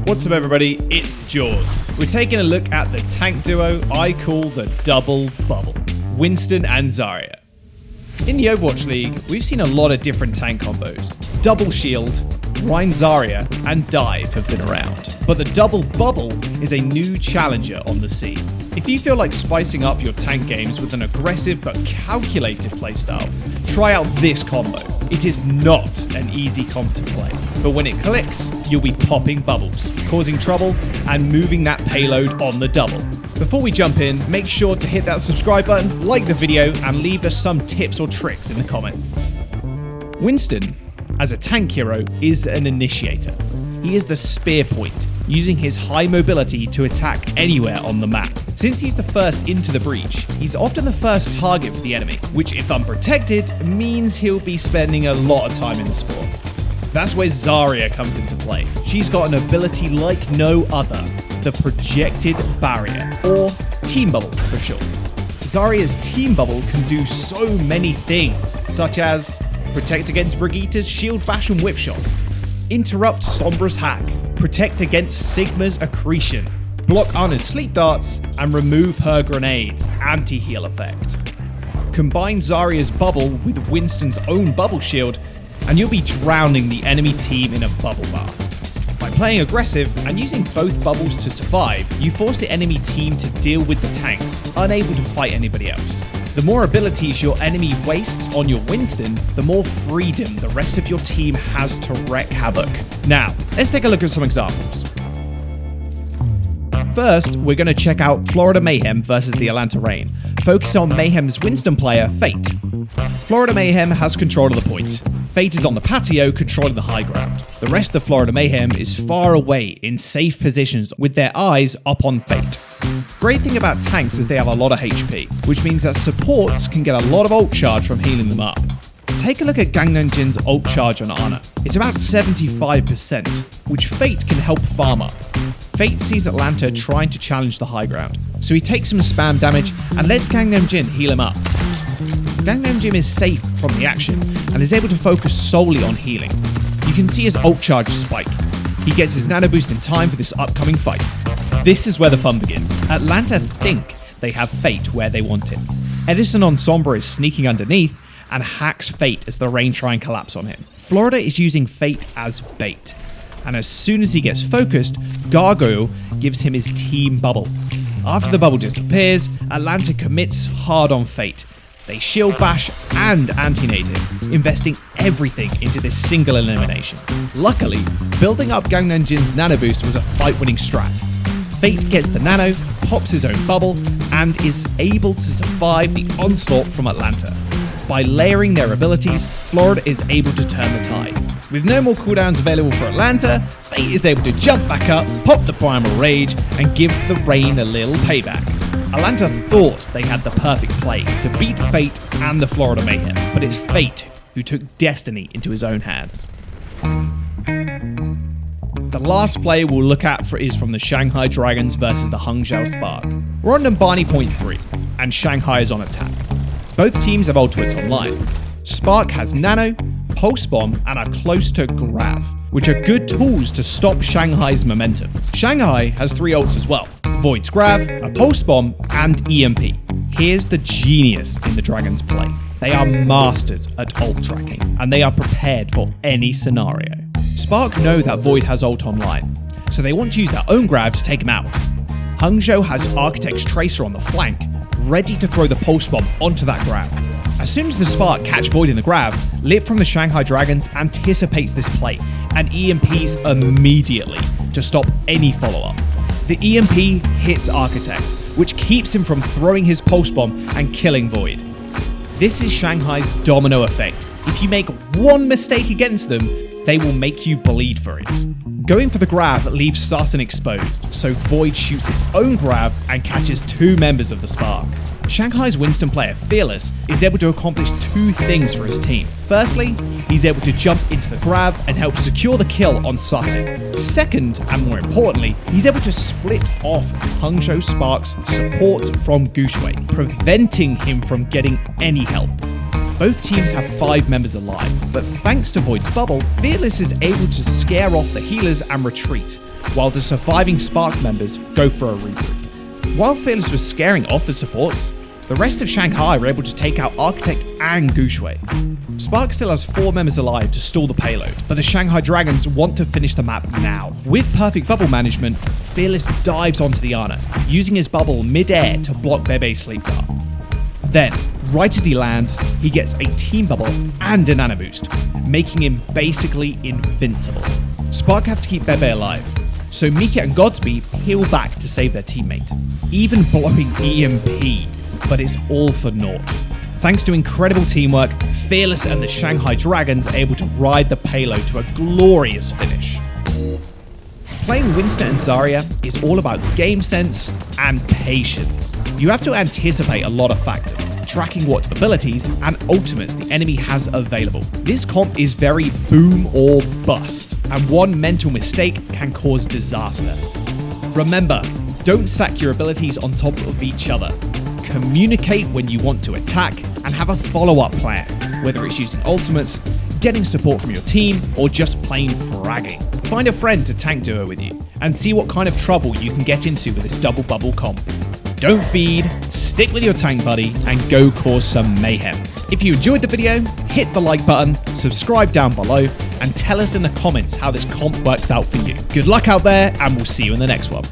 What's up everybody, it's George. We're taking a look at the tank duo I call the double bubble, Winston and Zarya. In the Overwatch League, we've seen a lot of different tank combos. Double Shield, Ryan Zarya, and Dive have been around. But the double bubble is a new challenger on the scene. If you feel like spicing up your tank games with an aggressive but calculated playstyle, try out this combo. It is not an easy comp to play, but when it clicks, you'll be popping bubbles, causing trouble, and moving that payload on the double. Before we jump in, make sure to hit that subscribe button, like the video, and leave us some tips or tricks in the comments. Winston, as a tank hero, is an initiator. He is the spear point, using his high mobility to attack anywhere on the map. Since he's the first into the breach, he's often the first target for the enemy, which if unprotected, means he'll be spending a lot of time in the spawn. That's where Zarya comes into play. She's got an ability like no other, the projected barrier, or team bubble for short. Zarya's team bubble can do so many things, such as protect against Brigitte's shield bash and whip shot, interrupt Sombra's hack, protect against Sigma's accretion, block Ana's sleep darts, and remove her grenades' anti-heal effect. Combine Zarya's bubble with Winston's own bubble shield, and you'll be drowning the enemy team in a bubble bath. By playing aggressive and using both bubbles to survive, you force the enemy team to deal with the tanks, unable to fight anybody else. The more abilities your enemy wastes on your Winston, the more freedom the rest of your team has to wreak havoc. Now, let's take a look at some examples. First, we're going to check out Florida Mayhem versus the Atlanta Reign. Focus on Mayhem's Winston player, Fate. Florida Mayhem has control of the point. Fate is on the patio, controlling the high ground. The rest of Florida Mayhem is far away in safe positions with their eyes up on Fate. Great thing about tanks is they have a lot of HP, which means that supports can get a lot of ult charge from healing them up. Take a look at Gangnam Jin's ult charge on Ana. It's about 75%, which Fate can help farm up. Fate sees Atlanta trying to challenge the high ground, so he takes some spam damage and lets Gangnam Jin heal him up. Gangnam Jin is safe from the action and is able to focus solely on healing. You can see his ult charge spike. He gets his nano boost in time for this upcoming fight. This is where the fun begins. Atlanta think they have Fate where they want him. Edison on Sombra is sneaking underneath and hacks Fate as the Reign try and collapse on him. Florida is using Fate as bait, and as soon as he gets focused, Gargoyle gives him his team bubble. After the bubble disappears, Atlanta commits hard on Fate. They shield bash and anti-nade him, investing everything into this single elimination. Luckily, building up Gangnam Jin's nano boost was a fight-winning strat. Fate gets the nano, pops his own bubble, and is able to survive the onslaught from Atlanta. By layering their abilities, Florida is able to turn the tide. With no more cooldowns available for Atlanta, Fate is able to jump back up, pop the Primal Rage, and give the Reign a little payback. Atlanta thought they had the perfect play to beat Fate and the Florida Mayhem, but it's Fate who took destiny into his own hands. The last play we'll look at is from the Shanghai Dragons versus the Hangzhou Spark. We're on Numbani point 3, and Shanghai is on attack. Both teams have ultimates online. Spark has Nano, Pulse Bomb, and are close to Grav, which are good tools to stop Shanghai's momentum. Shanghai has 3 ults as well: Void's Grav, a Pulse Bomb, and EMP. Here's the genius in the Dragons' play. They are masters at ult tracking, and they are prepared for any scenario. Spark know that Void has ult online, so they want to use their own Grav to take him out. Hangzhou has Architect's Tracer on the flank, ready to throw the Pulse Bomb onto that Grav. As soon as the Spark catch Void in the Grav, Lit from the Shanghai Dragons anticipates this play and EMPs immediately to stop any follow-up. The EMP hits Architect, which keeps him from throwing his Pulse Bomb and killing Void. This is Shanghai's domino effect. If you make one mistake against them, they will make you bleed for it. Going for the Grav leaves Sarsen exposed, so Void shoots his own Grav and catches 2 members of the Spark. Shanghai's Winston player, Fearless, is able to accomplish 2 things for his team. Firstly, he's able to jump into the Grav and help secure the kill on Sarsen. Second, and more importantly, he's able to split off Hangzhou Spark's support from Gushue, preventing him from getting any help. Both teams have 5 members alive, but thanks to Void's bubble, Fearless is able to scare off the healers and retreat. while the surviving Spark members go for a regroup. While Fearless was scaring off the supports, the rest of Shanghai were able to take out Architect and Gushui. Spark still has 4 members alive to stall the payload, but the Shanghai Dragons want to finish the map now. With perfect bubble management, Fearless dives onto the Ana, using his bubble mid-air to block Bebe's sleep dart. Then, right as he lands, he gets a team bubble and a nano boost, making him basically invincible. Spark have to keep Bebe alive, so Mika and Godspeed peel back to save their teammate, even blowing EMP, but it's all for naught. Thanks to incredible teamwork, Fearless and the Shanghai Dragons are able to ride the payload to a glorious finish. Playing Winston and Zarya is all about game sense and patience. You have to anticipate a lot of factors, tracking what abilities and ultimates the enemy has available. This comp is very boom or bust, and one mental mistake can cause disaster. Remember, don't stack your abilities on top of each other. Communicate when you want to attack and have a follow-up plan, whether it's using ultimates, getting support from your team, or just plain fragging. Find a friend to tank duo with you and see what kind of trouble you can get into with this double bubble comp. Don't feed, stick with your tank buddy, and go cause some mayhem. If you enjoyed the video, hit the like button, subscribe down below, and tell us in the comments how this comp works out for you. Good luck out there, and we'll see you in the next one.